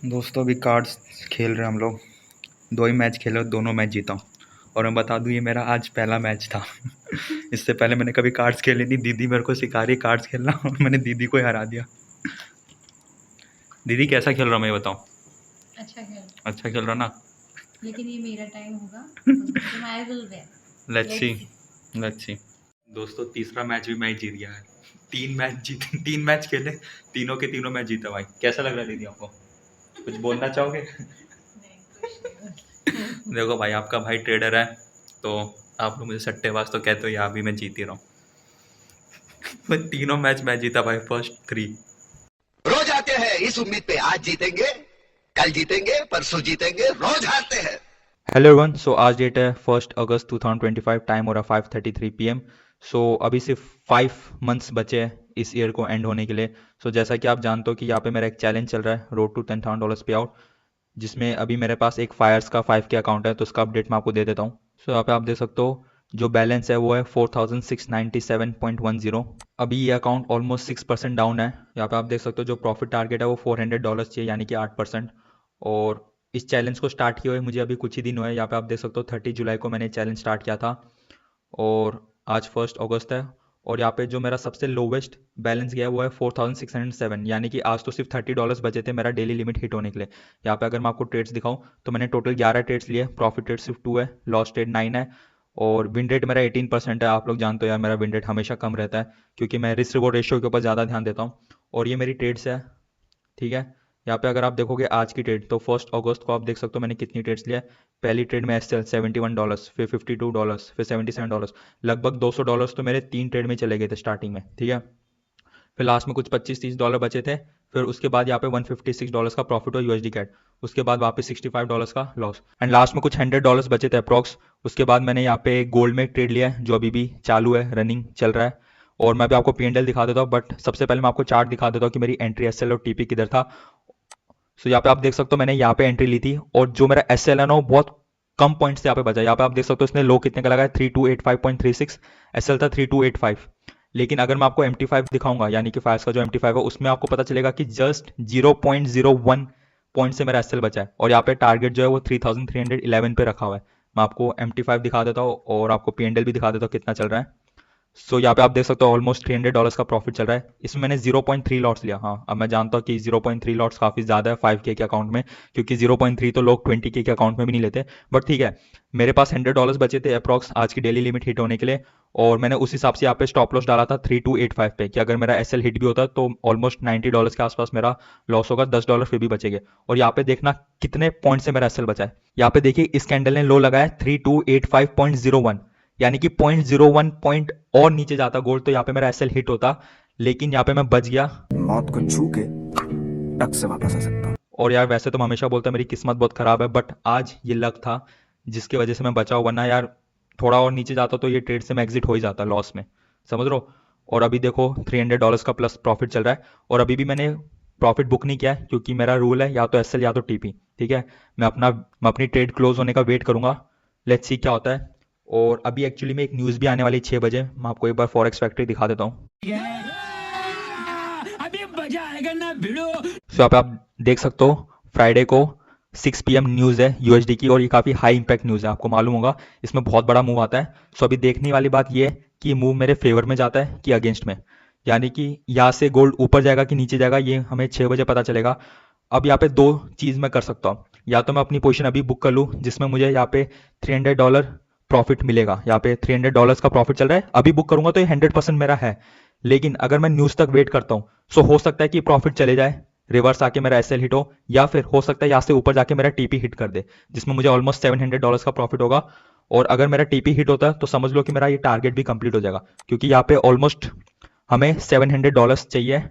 दोस्तों अभी कार्ड्स खेल रहे हैं हम लोग। 2 ही मैच खेले और दोनों मैच जीता हूँ। और मैं बता दूँ ये मेरा आज पहला मैच था। इससे पहले मैंने कभी कार्ड्स खेले नहीं। दीदी मेरे को सिखा रही है कार्ड्स खेलना और मैंने दीदी को ही हरा दिया। दीदी कैसा खेल रहा हूँ मैं, ये बताओ। अच्छा खेल, अच्छा खेल रहा ना? लेकिन ये मेरा टाइम होगा तो I will win. Let's see, let's see. दोस्तों तीसरा मैच भी मैं ही जीत गया है। 3 मैच खेले, तीनों के तीनों मैच जीता भाई। कैसा लग रहा है दीदी आपको? कुछ बोलना चाहोगे? देखो भाई, आपका भाई ट्रेडर है तो आप लोग मुझे सट्टेबाज तो कहते हो, या अभी मैं जीत ही रहा हूँ। मैं तीनों मैच मैं जीता भाई, फर्स्ट 3। रोज आते हैं इस उम्मीद पे आज जीतेंगे, कल जीतेंगे, परसों जीतेंगे, रोज हारते हैं। हेलो एवरीवन, सो आज डेट है 1 अगस्त 2025, टाइम हो रहा 5:33 PM। सो अभी सिर्फ 5 मंथ्स बचे हैं इस ईयर को एंड होने के लिए। सो जैसा कि आप जानते हो कि यहाँ पे मेरा एक चैलेंज चल रहा है, रोड टू $10,000 पे आउट, जिसमें अभी मेरे पास एक फायर्स का 5K अकाउंट है, तो उसका अपडेट मैं आपको दे देता हूँ। सो यहाँ पे आप देख सकते हो जो बैलेंस है वो है 4697.10। अभी ये अकाउंट ऑलमोस्ट 6% डाउन है। यहाँ पे आप देख सकते हो जो प्रॉफिट टारगेट है वो $400 चाहिए, यानी कि 8%। और इस चैलेंज को स्टार्ट किए हुए मुझे अभी कुछ ही दिन हुए हैं। यहाँ पे आप देख सकते हो 30 जुलाई को मैंने चैलेंज स्टार्ट किया था और आज 1 अगस्त है। और यहाँ पे जो मेरा सबसे लोवेस्ट बैलेंस गया है वो है 4607, यानी कि आज तो सिर्फ $30 बचे थे मेरा डेली लिमिट हिट होने के लिए। यहाँ पे अगर मैं आपको ट्रेड्स दिखाऊं तो मैंने टोटल 11 ट्रेड्स लिए, प्रॉफिट रेट सिर्फ 2 है, लॉस रेट 9 है और विन रेट मेरा 18% है। आप लोग जानते हो यार मेरा विन रेट हमेशा कम रहता है, क्योंकि मैं रिस्क रिवॉर्ड रेशियो के ऊपर ज़्यादा ध्यान देता हूँ। और ये मेरी ट्रेड्स है, ठीक है। यहाँ पे अगर आप देखोगे आज की ट्रेड, तो 1 अगस्त को आप देख सकते हो मैंने कितनी ट्रेड्स लिया है। पहली ट्रेड में एस एल $71, फिर $52, फिर $77, लगभग $200 तो मेरे 3 ट्रेड में चले गए थे स्टार्टिंग में, ठीक है। फिर लास्ट में कुछ $25-30 बचे थे। फिर उसके बाद यहाँ पे $156 का प्रॉफिट हुआ यूएसडी कैट। उसके बाद वापस $65 का लॉस एंड लास्ट में कुछ $100 बचे थे अप्रॉक्स। उसके बाद मैंने यहाँ पे गोल्ड में ट्रेड लिया है जो अभी भी चालू है, रनिंग चल रहा है। और मैं भी आपको P&L दिखा देता हूँ, बट सबसे पहले मैं आपको चार्ट दिखा देता हूँ कि मेरी एंट्री एसएल और टीपी किधर था। सो यहाँ पे आप देख सकते हो मैंने यहाँ पे एंट्री ली थी और जो मेरा एसएल है ना वो बहुत कम पॉइंट से यहाँ पे बचा। यहाँ पे आप देख सकते हो इसने लो कितने का लगाया, 3285.36। एसएल था 3285। लेकिन अगर मैं आपको MT5 दिखाऊंगा, यानी कि फायर्स का जो MT5 है, उसमें आपको पता चलेगा कि जस्ट 0.01 पॉइंट से मेरा एसएल बचा है और यहाँ पे टारगेट जो है वो 3311 पे रखा हुआ है। मैं आपको MT5 दिखा देता हूँ और आपको P&L भी दिखा देता हूँ कितना चल रहा है। सो यहाँ पे आप देख सकते हो ऑलमोस्ट $300 का प्रॉफिट चल रहा है। इसमें मैंने 0.3 लॉट्स लिया। हाँ, अब मैं जानता हूँ कि 0.3 लॉट्स काफ़ी ज़्यादा है 5K के अकाउंट में, क्योंकि 0.3 तो लोग 20K के अकाउंट में भी नहीं लेते। बट ठीक है, मेरे पास $100 बचे थे अप्रॉक्स आज की डेली लिमिट हिट होने के लिए। और मैंने उस हिसाब से यहाँ पे स्टॉप लॉस डाला था 3285 पे, कि अगर मेरा एसएल हिट भी होता तो ऑलमोस्ट $90 के आसपास मेरा लॉस होगा, $10 फिर भी बचेंगे। और यहाँ पे देखना कितने पॉइंट से मेरा एसएल बचा है। यहाँ पे देखिए इस कैंडल ने लो लगाया 3285.01, यानी कि 0.01 पॉइंट और नीचे जाता गोल्ड तो यहाँ पे मेरा एसएल हिट होता, लेकिन यहाँ पे मैं बच गया। मौत को छू के टक से वापस आ सकता हूँ। और यार वैसे तो मैं हमेशा बोलता मेरी किस्मत बहुत खराब है, बट आज ये लक था जिसकी वजह से मैं बचा हूँ, वरना यार थोड़ा और नीचे जाता तो ये ट्रेड से मैं एग्जिट हो ही जाता लॉस में, समझ लो। और अभी देखो $300 का प्लस प्रॉफिट चल रहा है और अभी भी मैंने प्रॉफिट बुक नहीं किया है, क्योंकि मेरा रूल है या तो एसएल या तो टीपी, ठीक है। मैं अपनी ट्रेड क्लोज होने का वेट करूंगा, लेट्स सी क्या होता है। और अभी एक्चुअली में एक न्यूज़ भी आने वाली 6 बजे, मैं आपको एक बार फॉरेक्स फैक्ट्री दिखा देता हूँ। अभी मजा आएगा ना भिड़ो। सो यहाँ पे आप देख सकते हो फ्राइडे को 6 PM न्यूज़ है यूएसडी की, और ये काफ़ी हाई इंपैक्ट न्यूज़ है, आपको मालूम होगा इसमें बहुत बड़ा मूव आता है। सो अभी देखने वाली बात ये है कि ये मूव मेरे फेवर में जाता है कि अगेंस्ट में, यानी कि यहाँ से गोल्ड ऊपर जाएगा कि नीचे जाएगा ये हमें 6 बजे पता चलेगा। अब यहाँ पे दो चीज़ मैं कर सकता हूँ, या तो मैं अपनी पोजीशन अभी बुक कर लूँ जिसमें मुझे यहाँ पे $300 प्रॉफिट मिलेगा। यहाँ पे $300 का प्रॉफिट चल रहा है, अभी बुक करूंगा तो ये 100% मेरा है। लेकिन अगर मैं न्यूज़ तक वेट करता हूँ सो हो सकता है कि प्रॉफिट चले जाए, रिवर्स आके मेरा एसएल हिट हो, या फिर हो सकता है यहाँ से ऊपर जाके मेरा टीपी हिट कर दे, जिसमें मुझे ऑलमोस्ट $700 का प्रॉफिट होगा। और अगर मेरा टीपी हिट होता है तो समझ लो कि मेरा ये टारगेट भी कंप्लीट हो जाएगा, क्योंकि यहाँ पे ऑलमोस्ट हमें $700 चाहिए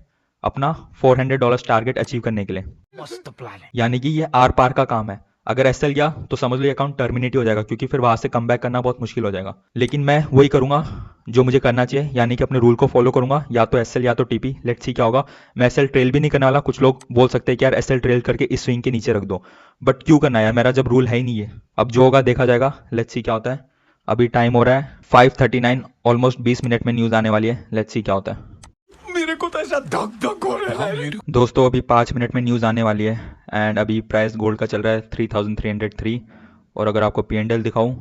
अपना $400 टारगेट अचीव करने के लिए। मस्त प्लान है। यानी कि ये आर पार का काम है। अगर एसएल गया तो समझ लो ये अकाउंट टर्मिनेट हो जाएगा, क्योंकि फिर वहां से कम बैक करना बहुत मुश्किल हो जाएगा। लेकिन मैं वही करूंगा जो मुझे करना चाहिए, यानी कि अपने रूल को फॉलो करूंगा, या तो एसएल या तो टीपी। लेट्स सी क्या होगा। मैं एसएल ट्रेल भी नहीं करने वाला। कुछ लोग बोल सकते हैं कि यार एसएल ट्रेल करके इस स्विंग के नीचे रख दो, बट क्यों करना है यार, मेरा जब रूल है ही नहीं है। अब जो होगा देखा जाएगा, लेट्स सी क्या होता है। अभी टाइम हो रहा है 5:39, ऑलमोस्ट 20 मिनट में न्यूज आने वाली है, लेट्स सी क्या होता है। मेरे को बहुत ऐसा धक धक हो रहा है दोस्तों अभी 5 मिनट में न्यूज़ आने वाली है एंड अभी प्राइस गोल्ड का चल रहा है 3303 और अगर आपको P&L दिखाऊं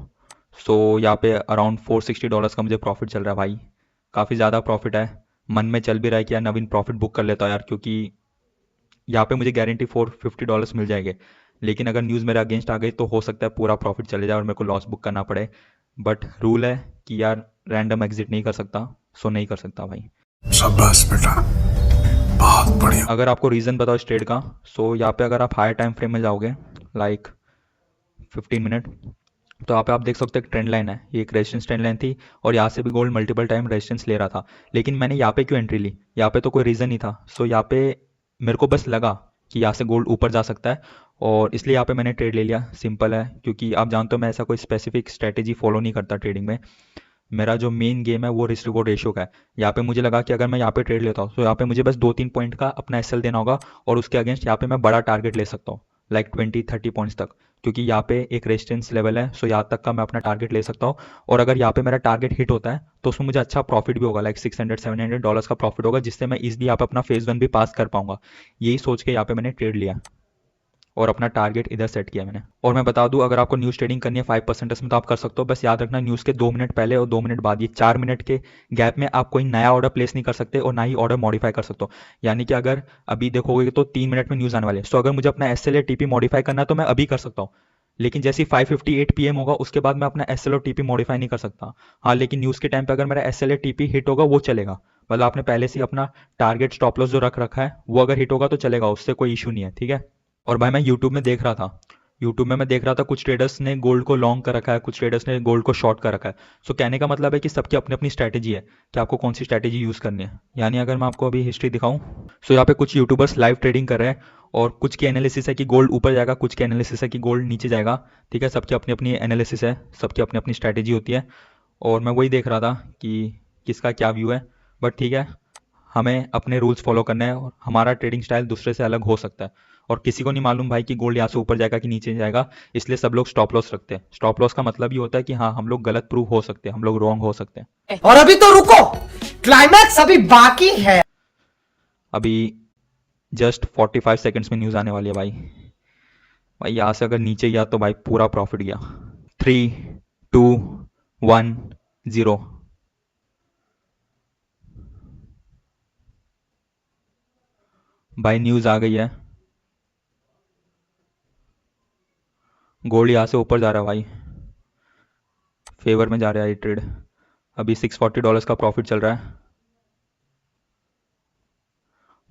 सो यहाँ पे अराउंड $460 का मुझे प्रॉफिट चल रहा है भाई। काफ़ी ज़्यादा प्रॉफिट है। मन में चल भी रहा है कि यार नवीन प्रॉफिट बुक कर लेता हूँ यार, क्योंकि यहाँ पे मुझे गारंटी $450 मिल जाएंगे। लेकिन अगर न्यूज़ मेरे अगेंस्ट आ गई तो हो सकता है पूरा प्रॉफिट चले जाए और मेरे को लॉस बुक करना पड़े। बट रूल है कि यार रैंडम एग्जिट नहीं कर सकता, सो नहीं कर सकता भाई। शाबाश बेटा, बहुत बढ़िया। अगर आपको रीज़न बताओ इस ट्रेड का, सो यहाँ पे अगर आप हायर टाइम फ्रेम में जाओगे लाइक 15 मिनट, तो यहाँ पे आप देख सकते हो एक ट्रेंड लाइन है। ये एक रेजिस्टेंस ट्रेंड लाइन थी और यहाँ से भी गोल्ड मल्टीपल टाइम रेजिस्टेंस ले रहा था। लेकिन मैंने यहाँ पे क्यों एंट्री ली? यहाँ पे तो कोई रीज़न नहीं था। सो यहाँ पे मेरे को बस लगा कि यहाँ से गोल्ड ऊपर जा सकता है और इसलिए यहाँ पे मैंने ट्रेड ले लिया। सिंपल है, क्योंकि आप जानते हो मैं ऐसा कोई स्पेसिफिक स्ट्रेटेजी फॉलो नहीं करता ट्रेडिंग में। मेरा जो मेन गेम है वो रिस्क रिवॉर्ड रेशियो का है। यहाँ पे मुझे लगा कि अगर मैं यहाँ पे ट्रेड लेता हूँ तो यहाँ पे मुझे बस 2-3 पॉइंट का अपना एसएल देना होगा और उसके अगेंस्ट यहाँ पे मैं बड़ा टारगेट ले सकता हूँ लाइक 20-30 पॉइंट्स तक, क्योंकि यहाँ पे एक रेजिस्टेंस लेवल है। सो यहाँ तक का मैं अपना टारगेट ले सकता हूँ और अगर यहाँ पे मेरा टारगेट हिट होता है तो उसमें मुझे अच्छा प्रॉफिट भी होगा, लाइक $600-700 का प्रॉफिट होगा, जिससे मैं इजीली यहाँ पे अपना फेज 1 भी पास कर पाऊंगा। यही सोच के यहाँ पे मैंने ट्रेड लिया और अपना टारगेट इधर सेट किया मैंने। और मैं बता दूं, अगर आपको न्यूज़ ट्रेडिंग करनी है 5% में तो आप कर सकते हो। बस याद रखना न्यूज़ के 2 मिनट पहले और 2 मिनट बाद, ये 4 मिनट के गैप में आप कोई नया ऑर्डर प्लेस नहीं कर सकते और ना ही ऑर्डर मॉडिफाई कर सकते हो। यानी कि अगर अभी देखोगे तो 3 मिनट में न्यूज़ आने वाली है, सो अगर मुझे अपना एसएल या टीपी मॉडिफाई करना है तो मैं अभी कर सकता हूँ। लेकिन जैसे 5:58 PM होगा उसके बाद मैं अपना एसएल और टीपी मॉडिफाई नहीं कर सकता। हाँ, लेकिन न्यूज़ के टाइम पे अगर मेरा एसएल या टीपी हिट होगा वो चलेगा। मतलब आपने पहले से ही अपना टारगेट स्टॉप लॉस जो रख रखा है वो अगर हिट होगा तो चलेगा, उससे कोई इशू नहीं है, ठीक है। और भाई मैं यूट्यूब में देख रहा था कुछ ट्रेडर्स ने गोल्ड को लॉन्ग कर रखा है, कुछ ट्रेडर्स ने गोल्ड को शॉर्ट कर रखा है। सो कहने का मतलब है कि सबकी अपनी अपनी स्ट्रैटेजी है कि आपको कौन सी स्ट्रैटेजी यूज़ करनी है। यानी अगर मैं आपको अभी हिस्ट्री दिखाऊं, सो यहाँ पे कुछ यूट्यूबर्स लाइव ट्रेडिंग कर रहे हैं और कुछ की एनालिसिस है कि गोल्ड ऊपर जाएगा, कुछ की एनालिसिस है कि गोल्ड नीचे जाएगा, ठीक है। सबकी अपनी अपनी एनालिसिस है, सबकी अपनी अपनी स्ट्रैटेजी होती है और मैं वही देख रहा था कि किसका क्या व्यू है। बट ठीक है, हमें अपने रूल्स फॉलो करने हैं और हमारा ट्रेडिंग स्टाइल दूसरे से अलग हो सकता है और किसी को नहीं मालूम भाई कि गोल्ड यहाँ से ऊपर जाएगा कि नीचे जाएगा, इसलिए सब लोग स्टॉप लॉस रखते हैं। स्टॉप लॉस का मतलब ये होता है कि हाँ, हम लोग गलत प्रूव हो सकते हैं, हम लोग रॉन्ग हो सकते हैं। और अभी तो रुको, क्लाइमैक्स अभी बाकी है। अभी जस्ट 45 सेकंड्स में न्यूज़ आने वाली है भाई। भाई यहाँ से अगर नीचे गया तो भाई पूरा प्रॉफिट गया। 3, 2, 1, 0। भाई न्यूज़ आ गई है, गोल्ड यहाँ से ऊपर जा रहा है भाई, फेवर में जा रहा है ये ट्रेड। अभी $640 का प्रॉफिट चल रहा है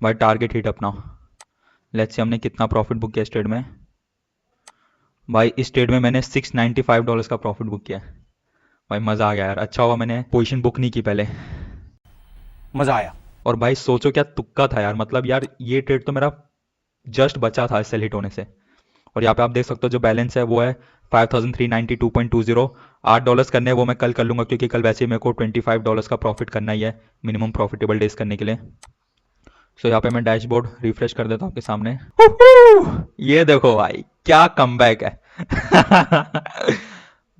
भाई। टारगेट हिट अपना, लेट्स से हमने कितना प्रॉफिट बुक किया इस ट्रेड में। भाई इस ट्रेड में मैंने $695 का प्रॉफिट बुक किया है। भाई मज़ा आ गया यार, अच्छा हुआ मैंने पोजीशन बुक नहीं की पहले। मजा आया। और भाई सोचो क्या तुक्का था यार, मतलब यार ये ट्रेड तो मेरा जस्ट बचा था सेल हिट होने से। और यहाँ पे आप देख सकते हो जो बैलेंस है वो है 5392.20। $8 करने हैं, वो मैं कल कर लूंगा क्योंकि कल वैसे ही मेरे को $25 का प्रॉफिट करना ही है मिनिमम प्रॉफिटेबल डेज करने के लिए। सो यहाँ पे मैं डैशबोर्ड रिफ्रेश कर देता हूँ आपके सामने। ये देखो भाई क्या कमबैक है।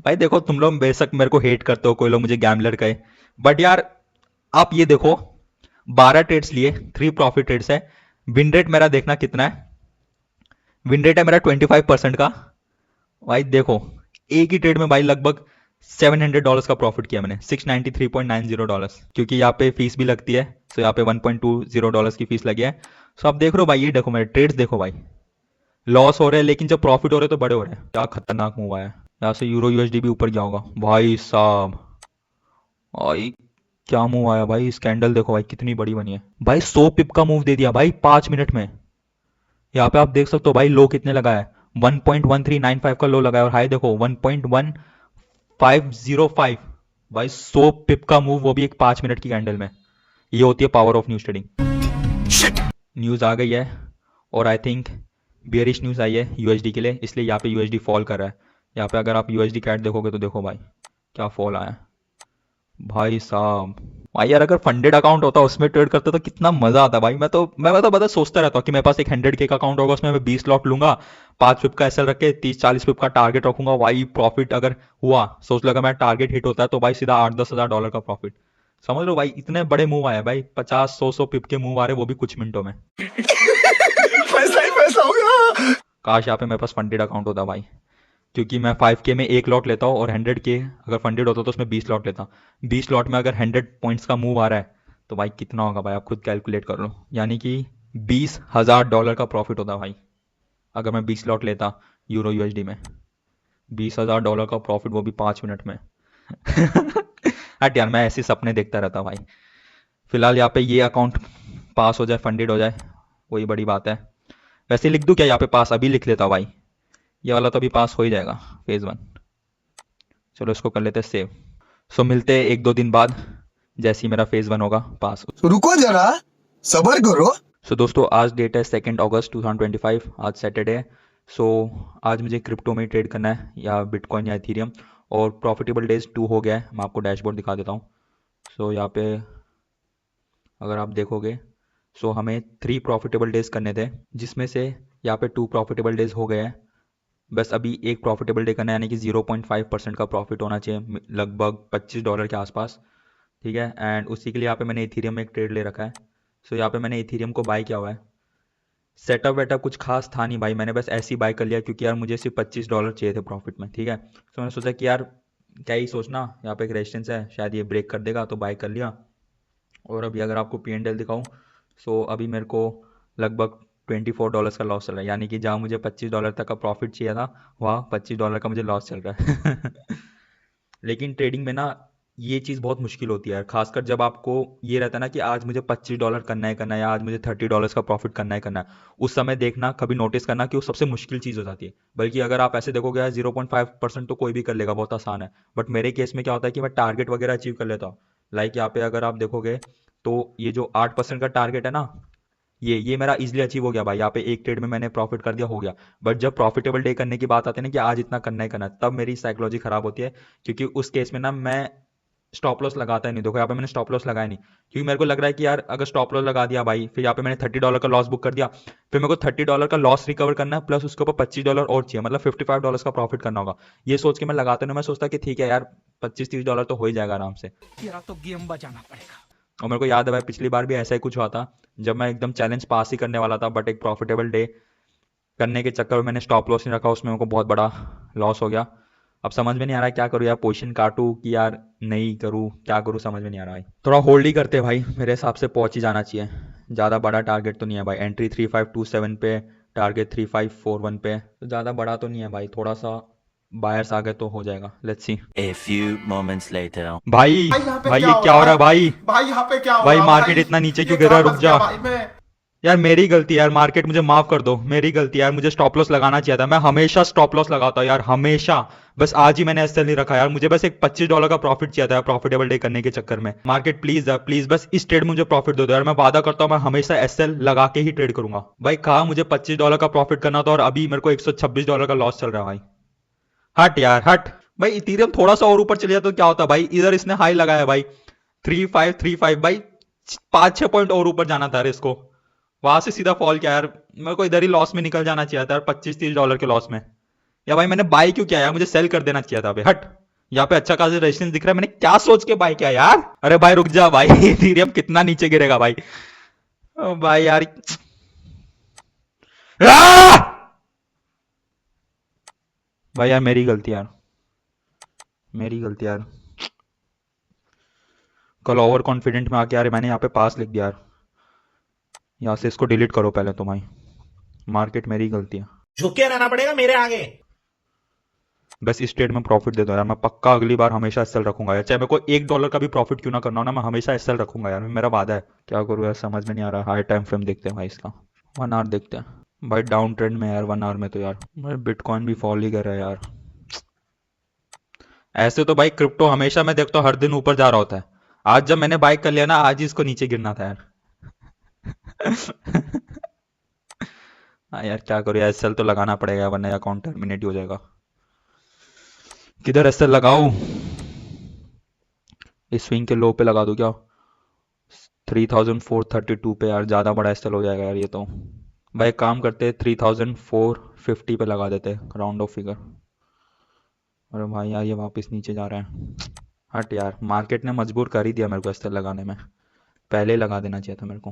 भाई देखो, तुम लोग बेशक मेरे को हेट करते हो, कोई लोग मुझे गैम्बलर कहे, बट यार आप ये देखो 12 ट्रेड्स लिए, 3 प्रॉफिट ट्रेड्स है। विन रेट मेरा देखना कितना है, विन रेट है मेरा 25% का। भाई देखो एक ही ट्रेड में भाई लगभग $700 का प्रॉफिट किया मैंने, $693.90, क्योंकि यहाँ पे फीस भी लगती है। सो यहाँ पे $1.20 की फीस लगी है। सो आप देख रहे हो भाई, ये देखो मेरे ट्रेड्स देखो भाई, लॉस हो रहे हैं लेकिन जब प्रॉफिट हो रहे हैं तो बड़े हो रहे हैं। क्या खतरनाक मूव आया। यहाँ से यूरो यूएसडी भी ऊपर गया होगा भाई साहब। भाई क्या मूव आया भाई, स्कैंडल देखो भाई कितनी बड़ी बनी है भाई। 100 पिप का मूव दे दिया भाई 5 मिनट में। यहाँ पे आप देख सकते हो भाई लो कितने लगा है, 1.1395 का लो लगा है और हाई देखो 1.1505। भाई 100 पिप का मूव, वो भी एक 5 मिनट की कैंडल में। ये होती है power of news trading. News आ गई है और आई थिंक बियरिश न्यूज आई है यूएसडी के लिए, इसलिए यहाँ पे यूएसडी फॉल कर रहा है। यहाँ पे अगर आप यूएसडी कैट देखोगे तो देखो भाई क्या फॉल आया भाई साहब। भाई यार अगर फंडेड अकाउंट होता उसमें ट्रेड करता तो कितना मजा आता भाई। मैं तो बता सोचता रहता हूँ कि मेरे पास एक 100K का अकाउंट होगा, उसमें मैं 20 लॉट लूंगा, 5 पिप का एसएल रख के 30-40 पिप का टारगेट रखूंगा। भाई प्रॉफिट अगर हुआ, सोच लो अगर मेरा टारगेट हिट होता है तो भाई सीधा $8-10 हज़ार का प्रॉफिट। समझ लो भाई, इतने बड़े मूव आए भाई, 50-100 पिप के मूव आ रहे, वो भी कुछ मिनटों में। पैसा ही पैसा होगा। काश यहाँ पे मेरे पास फंडेड अकाउंट होता भाई, क्योंकि मैं 5K में एक लॉट लेता हूँ और 100K अगर फंडेड होता तो उसमें 20 लॉट लेता। 20 लॉट में अगर 100 पॉइंट्स का मूव आ रहा है तो भाई कितना होगा भाई, आप खुद कैलकुलेट कर लो, यानी कि $20,000 का प्रॉफिट होता भाई अगर मैं 20 लॉट लेता यूरो USD में। $20,000 का प्रॉफिट, वो भी 5 मिनट में। हट यार, मैं ऐसे सपने देखता रहता भाई। फिलहाल यहाँ पे ये अकाउंट पास हो जाए, फंडेड हो जाए, वही बड़ी बात है। वैसे लिख दूं क्या यहाँ पे पास, अभी लिख लेता भाई, ये वाला तो अभी पास हो ही जाएगा फेज 1। चलो इसको कर लेते सेव। सो मिलते हैं 1-2 दिन बाद, जैसे ही मेरा फेज 1 होगा पास। रुको जरा, सबर करो। सो दोस्तों, आज डेट है 2 अगस्त 2025, आज सैटरडे है। सो आज मुझे क्रिप्टो में ट्रेड करना है, या बिटकॉइन या इथीरियम, और प्रॉफिटेबल डेज 2 हो गया है। मैं आपको डैशबोर्ड दिखा देता हूँ। सो यहाँ पे अगर आप देखोगे, सो हमें 3 प्रॉफिटेबल डेज करने थे, जिसमें से यहाँ पे 2 प्रॉफिटेबल डेज हो गए हैं। बस अभी एक प्रॉफिटेबल डे करना है, यानी कि 0.5% का प्रॉफिट होना चाहिए, लगभग $25 के आसपास। ठीक है, एंड उसी के लिए यहाँ पे मैंने इथीरियम में एक ट्रेड ले रखा है। सो यहाँ पे मैंने इथीरियम को बाय किया हुआ है। सेटअप वेटअप कुछ खास था नहीं भाई, मैंने बस ऐसे ही बाय कर लिया, क्योंकि यार मुझे सिर्फ $25 चाहिए थे प्रॉफिट में। ठीक है, तो मैंने सोचा कि यार क्या ही सोचना, यहाँ पे एक रेजिस्टेंस है, शायद ये ब्रेक कर देगा, तो बाय कर लिया। और अभी अगर आपको P&L दिखाऊं, सो अभी मेरे को लगभग $24 का लॉस चल रहा है, यानी कि जहाँ मुझे $25 तक का प्रॉफिट चाहिए था, वहाँ $25 का मुझे लॉस चल रहा है। लेकिन ट्रेडिंग में ना ये चीज़ बहुत मुश्किल होती है यार, खासकर जब आपको ये रहता है ना कि आज मुझे $25 करना है, या आज मुझे $30 का प्रॉफिट करना है। उस समय देखना, कभी नोटिस करना कि वो सबसे मुश्किल चीज़ हो जाती है। बल्कि अगर आप ऐसे देखोगे यार 0.5% तो कोई भी कर लेगा, बहुत आसान है। बट मेरे केस में क्या होता है कि मैं टारगेट वगैरह अचीव कर लेता हूँ। लाइक यहाँ पे अगर आप देखोगे, तो ये जो 8% का टारगेट है ना, ये मेरा इजीली अचीव हो गया भाई। यहाँ पे एक ट्रेड में मैंने प्रॉफिट कर दिया, हो गया। बट जब प्रॉफिटेबल डे करने की बात आती है ना कि आज इतना करना ही करना है, तब मेरी साइकोलॉजी खराब होती है, क्योंकि उस केस में ना मैं स्टॉप लॉस लगाता ही नहीं। देखो यहाँ पे मैंने स्टॉप लॉस लगाया नहीं, क्योंकि मेरे को लग रहा है कि यार अगर स्टॉप लॉस लगा दिया भाई, फिर यहाँ पे मैंने $30 का लॉस बुक कर दिया, फिर मेरे को $30 का लॉस रिकवर करना है, प्लस उसके ऊपर $25 और चाहिए, मतलब $55 का प्रॉफिट करना होगा। ये सोच के मैं लगाता नहीं, मैं सोचता कि ठीक है यार, $25-30 तो हो ही जाएगा आराम से। तेरा तो गेम बजाना पड़ेगा। और मेरे को याद है भाई, पिछली बार भी ऐसा ही कुछ हुआ था, जब मैं एकदम चैलेंज पास ही करने वाला था, बट एक प्रॉफिटेबल डे करने के चक्कर में मैंने स्टॉप लॉस नहीं रखा, उसमें मेरे को बहुत बड़ा लॉस हो गया। अब समझ में नहीं आ रहा क्या करूँ यार, पोजीशन काटूं कि यार नहीं करूँ, क्या करूँ समझ में नहीं आ रहा भाई। थोड़ा होल्ड ही करते भाई, मेरे हिसाब से पहुंच ही जाना चाहिए। ज़्यादा बड़ा टारगेट तो नहीं है भाई, एंट्री 3527 पे, टारगेट 3541 पे, तो ज़्यादा बड़ा तो नहीं है भाई, थोड़ा सा बायर्स आ गए तो हो जाएगा। Let's see. A few moments later. भाई यहाँ पे भाई क्या ये हो क्या हो रहा है भाई? भाई यहाँ पे क्या हो भाई रहा मार्केट भाई? इतना नीचे ये क्यों गिर रहा है, कहाँ रुक फंस गया जा भाई मैं? यार, मेरी गलती यार, मार्केट मुझे माफ कर दो, मेरी गलती यार, मुझे स्टॉप लॉस लगाना चाहिए था। मैं हमेशा स्टॉप लॉस लगाता हूँ यार, हमेशा। बस आज ही मैंने एसएल नहीं रखा यार, मुझे बस एक $25 का प्रॉफिट चाहिए था प्रॉफिटेबल डे करने के चक्कर में। मार्केट प्लीज यार, प्लीज बस इस ट्रेड में मुझे प्रॉफिट दे दो यार, मैं वादा करता हूँ मैं हमेशा एसएल लगा के ही ट्रेड करूंगा भाई। कहा मुझे $25 का प्रॉफिट करना था, और अभी मेरे को $126 का लॉस चल रहा है भाई। हट यार हट भाई, इथीरियम थोड़ा सा और ऊपर चले जाता तो क्या होता भाई? इधर इसने हाई लगाया भाई 3535 भाई, 5-6 पॉइंट और ऊपर जाना था इसको, वहां से सीधा फॉल किया यार। मेरे को इधर ही लॉस में निकल जाना चाहिए था यार, $25-30 के लॉस में। या भाई मैंने बाई क्यों किया यार, मुझे सेल कर देना चाहिए था भाई। हट, यहाँ पे अच्छा खासा रेजिस्टेंस दिख रहा है, मैंने क्या सोच के बाई किया यार? अरे भाई रुक जा भाई, इथीरियम कितना नीचे गिरेगा भाई? ओ भाई यार, आह! भाई यार मेरी गलती यार, मेरी गलती यार। कल ओवर कॉन्फिडेंट में आके यार मैंने यहाँ पे पास लिख दिया यार। यहाँ से इसको डिलीट करो पहले तो भाई, मार्केट मेरी गलती है। झुके रहना पड़ेगा मेरे आगे। बस इस ट्रेड में प्रॉफिट दे दो यार, मैं पक्का अगली बार हमेशा एसएल रखूंगा यार, चाहे मेरे को $1 का भी प्रॉफिट क्यों ना करना हो ना, मैं हमेशा एसएल रखूंगा यार, मेरा वादा है। क्या करूँ यार, समझ में नहीं आ रहा। हाई टाइम फ्रेम देखते हैं भाई इसका, 1 आवर देखते हैं भाई। डाउन ट्रेंड में यार 1 आवर में तो यार भाई बिटकॉइन भी फॉल ही कर रहा है यार। ऐसे तो भाई क्रिप्टो हमेशा मैं देखता हूँ हर दिन ऊपर जा रहा होता है, आज जब मैंने बाय कर लिया ना, आज ही इसको नीचे गिरना था यार। हाँ यार क्या करूँ यार, एसएल तो लगाना पड़ेगा वरना अकाउंट टर्मिनेट हो जाएगा। किधर एसएल लगाऊं? इस स्विंग के लो पे लगा दूं क्या? 3432 पे यार, ज़्यादा बड़ा एसएल हो जाएगा यार ये तो। भाई एक काम करते, 3450 पे लगा देते, राउंड ऑफ फिगर। अरे भाई यार ये वापस नीचे जा रहा है। हट यार, मार्केट ने मजबूर कर ही दिया मेरे को एसएल लगाने में, पहले ही लगा देना चाहिए था मेरे को।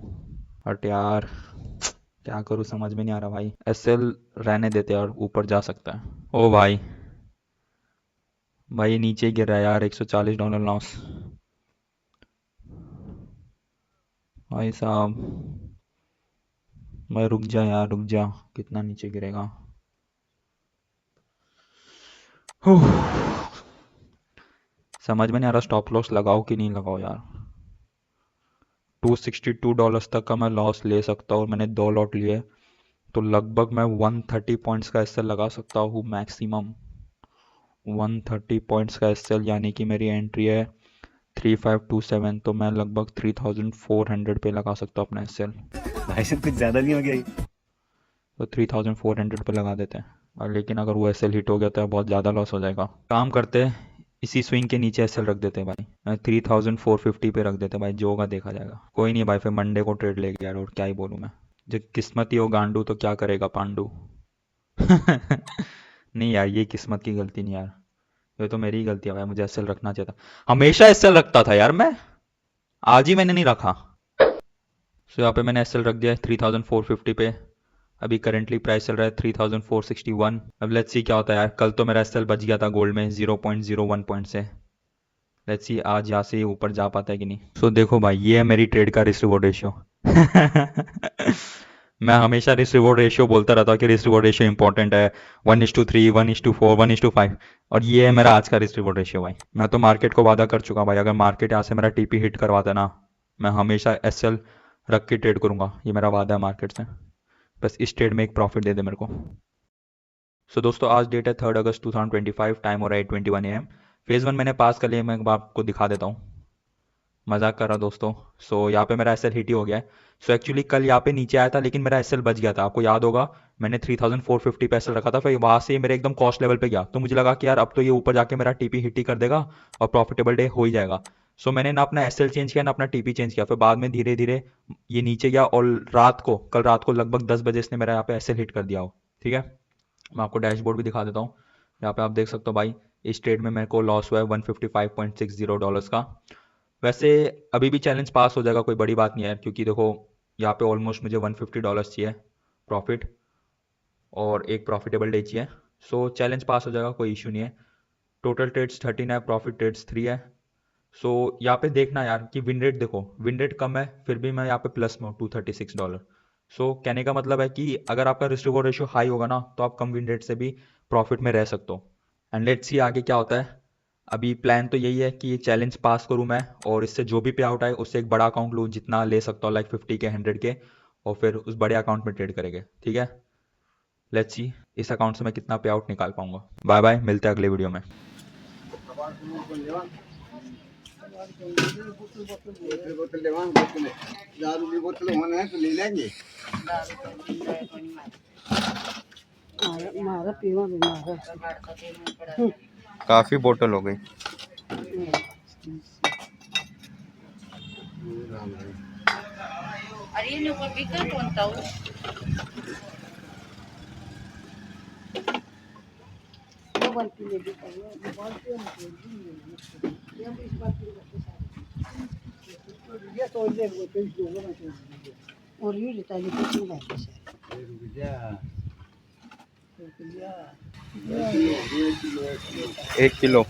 हट यार, क्या करूँ समझ में नहीं आ रहा भाई। एसएल रहने देते और ऊपर जा सकता है। ओ भाई, भाई नीचे ही गिर रहा है यार, $140 लॉस। भाई साहब, भाई रुक जा यार, रुक जा, कितना नीचे गिरेगा। हुँ। समझ में नहीं आ रहा स्टॉप लॉस लगाओ कि नहीं लगाओ यार। $262 तक का मैं लॉस ले सकता हूँ और मैंने 2 लॉट लिए, तो लगभग मैं 130 पॉइंट्स का एसएल लगा सकता हूँ मैक्सिमम। 130 पॉइंट्स का एसएल यानी कि मेरी एंट्री है 3527, तो मैं लगभग 3400 पे लगा सकता हूँ अपना एसएल। भाई साहब कुछ ज्यादा नहीं हो गया ये? तो 3400 पे लगा देते हैं। और लेकिन अगर वो एसएल हिट हो गया तो बहुत ज़्यादा लॉस हो जाएगा। काम करते हैं, इसी स्विंग के नीचे एसएल रख देते हैं भाई, 3450 पे रख देते हैं भाई, जो होगा देखा जाएगा। कोई नहीं भाई, फिर मंडे को ट्रेड लेके यार, और क्या ही बोलूँ मैं। जो किस्मत ही हो गांडू तो क्या करेगा पांडू। नहीं यार, ये किस्मत की गलती नहीं यार, ये तो मेरी ही गलती है भाई, मुझे एसएल रखना चाहिए था। हमेशा एसएल रखता था यार मैं, आज ही मैंने नहीं रखा। सो यहाँ पे मैंने एसएल रख दिया है 3450 पे। अभी करेंटली प्राइस चल रहा है 3461। अब लेट्स सी क्या होता है यार, कल तो मेरा एसएल बच गया था गोल्ड में 0.01 पॉइंट से। लेट्स सी आज यहाँ से ऊपर जा पाता है कि नहीं। सो देखो भाई, ये है मेरी ट्रेड का रिस्क रिवॉर्ड रेशियो। मैं हमेशा रिस्क रिवॉर्ड रेशियो बोलता रहता हूँ कि रिस्क रिवॉर्ड रेशियो इंपॉर्टेंट है, 1:3, 1:4, 1:5, और ये है मेरा आज का रिस्क रिवॉर्ड रेशियो भाई। मैं तो मार्केट को वादा कर चुका भाई, अगर मार्केट यहाँ से मेरा टीपी हिट करवाता ना, मैं हमेशा एसएल रख के ट्रेड करूंगा, ये मेरा वादा है मार्केट से। बस इस ट्रेड में एक प्रॉफिट दे दे मेरे को। सो दोस्तों, आज डेट है 3 अगस्त 2025, टाइम हो रहा है 8:21 AM। फेज़ 1 मैंने पास कर लिया, मैं आपको दिखा देता हूँ, मजाक कर रहा दोस्तों। सो यहाँ पे मेरा एसएल हिट ही हो गया है। सो एक्चुअली कल यहाँ पे नीचे आया था, लेकिन मेरा एसएल बच गया था, आपको याद होगा मैंने 3450 पे एसएल रखा था, फिर वहाँ से मेरे एकदम कॉस्ट लेवल पे गया, तो मुझे लगा कि यार अब तो ये ऊपर जाके मेरा टीपी हिट ही कर देगा और प्रॉफिटेबल डे हो ही जाएगा। सो मैंने ना अपना एसएल चेंज किया ना अपना टीपी चेंज किया, फिर बाद में धीरे धीरे ये नीचे गया, और कल रात को लगभग 10 बजे इसने मेरा यहाँ पे एसएल हिट कर दिया हो। ठीक है, मैं आपको डैशबोर्ड भी दिखा देता हूँ। यहाँ पे आप देख सकते हो भाई, इस ट्रेड में मेरे को लॉस हुआ है $155.60 का। वैसे अभी भी चैलेंज पास हो जाएगा, कोई बड़ी बात नहीं है, क्योंकि देखो यहाँ पे ऑलमोस्ट मुझे $150 चाहिए प्रॉफिट, और एक प्रॉफिटेबल डे चाहिए। सो चैलेंज पास हो जाएगा, कोई इशू नहीं है। टोटल ट्रेड्स 13 है, प्रॉफिट ट्रेड्स 3 है। सो यहाँ पे देखना यार कि विन रेट देखो, विन रेट कम है फिर भी मैं यहाँ पे प्लस में हूँ $236। सो कहने का मतलब है कि अगर आपका रिस्क रिवॉर्ड रेशियो हाई होगा ना, तो आप कम विन रेट से भी प्रॉफिट में रह सकते हो। एंड लेट्स सी आगे क्या होता है। अभी प्लान तो यही है कि ये चैलेंज पास करूँ मैं, और इससे जो भी पे आउट आए उससे एक बड़ा अकाउंट लूँ, जितना ले सकता हूँ, लाइक 50 के 100 के, और फिर उस बड़े अकाउंट में ट्रेड करेंगे। ठीक है, लेट्स सी इस अकाउंट से मैं कितना पे आउट निकाल पाऊंगा। बाय बाय, मिलते हैं अगले वीडियो में। काफी बोतल हो गई। Ari no pabikal kontaw. और ये लेता है लेकिन एक किलो